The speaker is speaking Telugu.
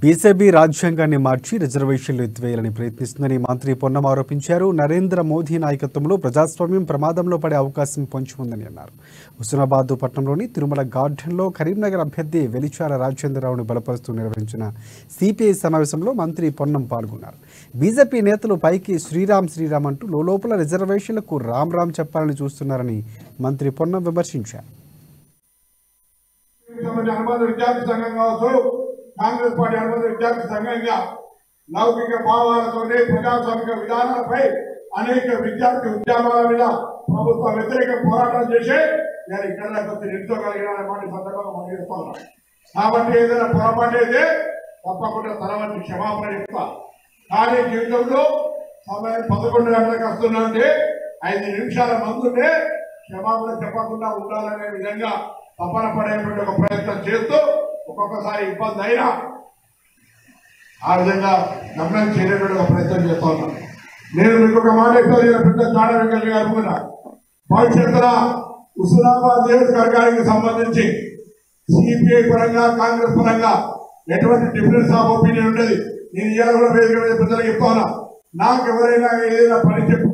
బీజేపీ రాజ్యాంగాన్ని మార్చి రిజర్వేషన్లు ఎత్తివేయాలని ప్రయత్నిస్తుందని మంత్రి పొన్నం ఆరోపించారు. నరేంద్ర మోదీ నాయకత్వంలో ప్రజాస్వామ్యం ప్రమాదంలో పడే అవకాశం పొంచి ఉందని అన్నారు. హుస్నాబాద్ పట్టణంలోని తిరుమల గార్డెన్లో కరీంనగర్ అభ్యర్థి వెలిచాల రాజేంద్రరావును బలపరుస్తూ నిర్వహించిన సిపిఐ సమావేశంలో మంత్రి పొన్నం పాల్గొన్నారు. బీజేపీ నేతలు పైకి శ్రీరామ్ శ్రీరామ్ అంటూ లోలోపల రిజర్వేషన్లకు రామ్ రామ్ చెప్పాలని చూస్తున్నారని మంత్రి పొన్నం విమర్శించారు. కాంగ్రెస్ పార్టీ అనుమతి విద్యార్థి సంఘంగా లౌకిక భావాలతోనే ప్రజాస్వామిక విధానాలపై అనేక విద్యార్థి ఉద్యమాల మీద ప్రభుత్వ వ్యతిరేక పోరాటం చేసి నేను ఇక్కడ నిలుచోగలిగిన సందర్భంగా పనిచేస్తున్నాను. కాబట్టి ఏదైనా పొరపాటు అయితే తప్పకుండా తలవంటి క్షమాపణ చెప్తా. కానీ జీవితంలో సమయం 11 గంటలకు వస్తుందంటే 5 నిమిషాల ముందుంటే క్షమాపణ చెప్పకుండా ఉండాలనే విధంగా తపన పడేటువంటి ఒక ప్రయత్నం చేస్తూ ఒక్కొక్కసారి ఇబ్బంది అయినా ఆ విధంగా గమనం చేయడానికి ఒక ప్రయత్నం చేస్తా ఉన్నాను. నేను మీకు ఒక మాట పెద్ద చాడ వెంకయ్య గారు కూడా భవిష్యత్తులో హుస్నాబాద్ నియోజకవర్గానికి సంబంధించి సిపిఐ పరంగా కాంగ్రెస్ పరంగా ఎటువంటి డిఫరెన్స్ ఆఫ్ ఒపీనియన్ ఉండేది. నేను ఇలా కూడా వేదిక మీద పెద్దలకు చెప్తా ఉన్నా. నాకు ఎవరైనా ఏదైనా పని చెప్పు